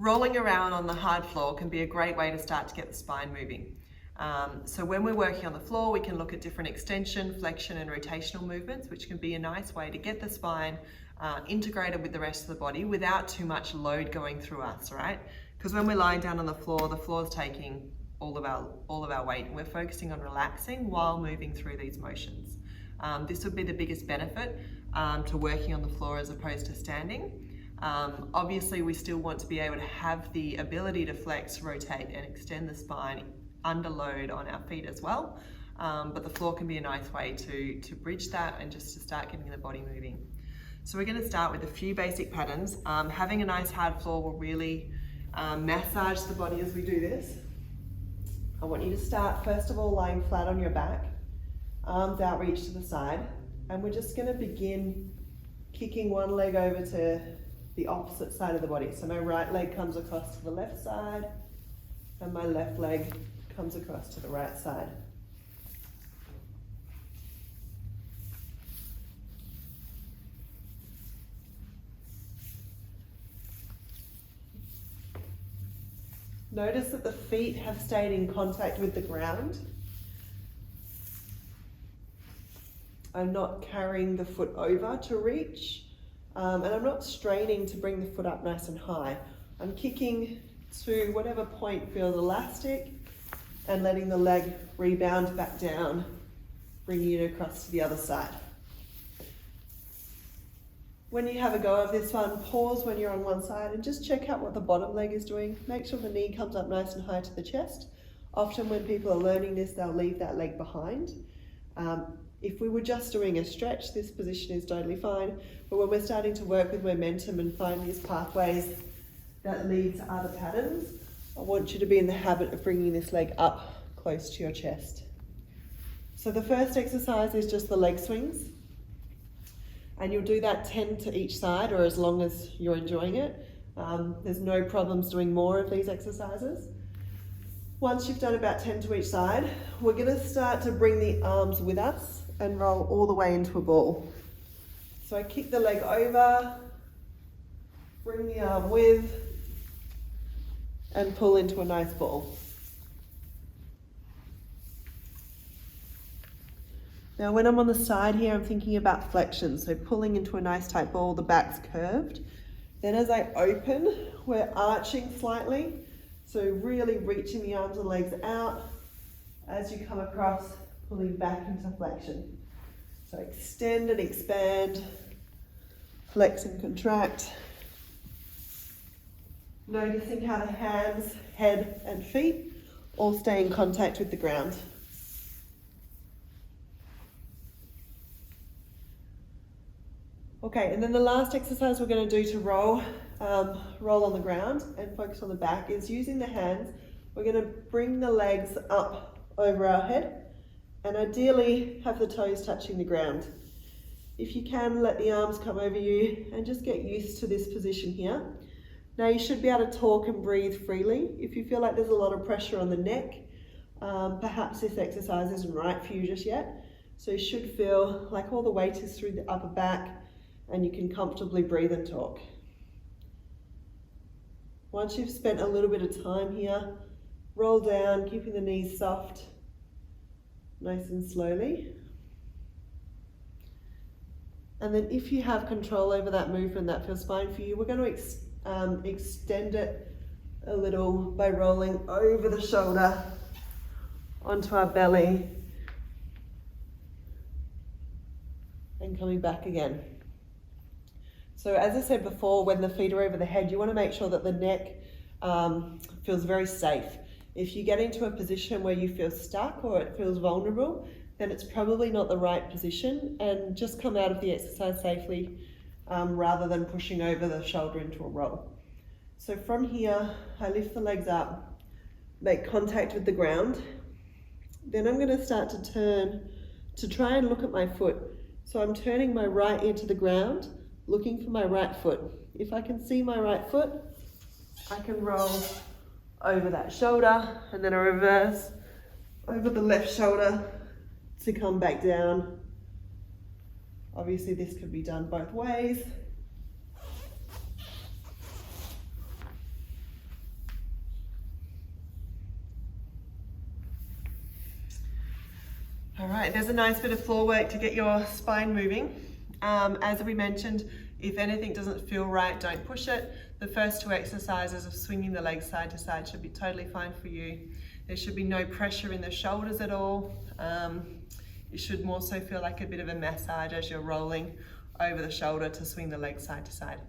Rolling around on the hard floor can be a great way to start to get the spine moving. So when we're working on the floor, we can look at different extension, flexion and rotational movements, which can be a nice way to get the spine integrated with the rest of the body without too much load going through us, right? Because when we're lying down on the floor's taking all of our weight, and we're focusing on relaxing while moving through these motions. This would be the biggest benefit to working on the floor as opposed to standing. Obviously, we still want to be able to have the ability to flex, rotate and extend the spine under load on our feet as well. But the floor can be a nice way to bridge that and just to start getting the body moving. So we're going to start with a few basic patterns. Having a nice hard floor will really massage the body as we do this. I want you to start first of all lying flat on your back, arms out, reach to the side, and we're just going to begin kicking one leg over to the opposite side of the body. So my right leg comes across to the left side and my left leg comes across to the right side. Notice that the feet have stayed in contact with the ground. I'm not carrying the foot over to reach, and I'm not straining to bring the foot up nice and high. I'm kicking to whatever point feels elastic and letting the leg rebound back down, bringing it across to the other side. When you have a go of this one, pause when you're on one side and just check out what the bottom leg is doing. Make sure the knee comes up nice and high to the chest. Often when people are learning this, they'll leave that leg behind. If we were just doing a stretch, this position is totally fine. But when we're starting to work with momentum and find these pathways that lead to other patterns, I want you to be in the habit of bringing this leg up close to your chest. So the first exercise is just the leg swings. And you'll do that 10 to each side, or as long as you're enjoying it. There's no problems doing more of these exercises. Once you've done about 10 to each side, we're going to start to bring the arms with us and roll all the way into a ball. So I kick the leg over, bring the arm with, and pull into a nice ball. Now when I'm on the side here, I'm thinking about flexion, so pulling into a nice tight ball, the back's curved. Then as I open, we're arching slightly, so really reaching the arms and legs out. As you come across, pulling back into flexion. So extend and expand, flex and contract. Noticing how the hands, head and feet all stay in contact with the ground. Okay, and then the last exercise we're going to do to roll on the ground and focus on the back is using the hands. We're going to bring the legs up over our head and ideally have the toes touching the ground. If you can, let the arms come over you and just get used to this position here. Now you should be able to talk and breathe freely. If you feel like there's a lot of pressure on the neck, perhaps this exercise isn't right for you just yet. So you should feel like all the weight is through the upper back and you can comfortably breathe and talk. Once you've spent a little bit of time here, roll down, keeping the knees soft, nice and slowly. And then if you have control over that movement that feels fine for you, we're going to extend it a little by rolling over the shoulder onto our belly and coming back again. So as I said before, when the feet are over the head, you want to make sure that the neck feels very safe. If you get into a position where you feel stuck or it feels vulnerable, then it's probably not the right position, and just come out of the exercise safely rather than pushing over the shoulder into a roll. So from here, I lift the legs up, make contact with the ground. Then I'm going to start to turn to try and look at my foot. So I'm turning my right ear to the ground, looking for my right foot. If I can see my right foot, I can roll over that shoulder and then a reverse over the left shoulder to come back down. Obviously this could be done both ways. All right, there's a nice bit of floor work to get your spine moving. As we mentioned, if anything doesn't feel right, don't push it. The first two exercises of swinging the legs side to side should be totally fine for you. There should be no pressure in the shoulders at all. You should more so feel like a bit of a massage as you're rolling over the shoulder to swing the legs side to side.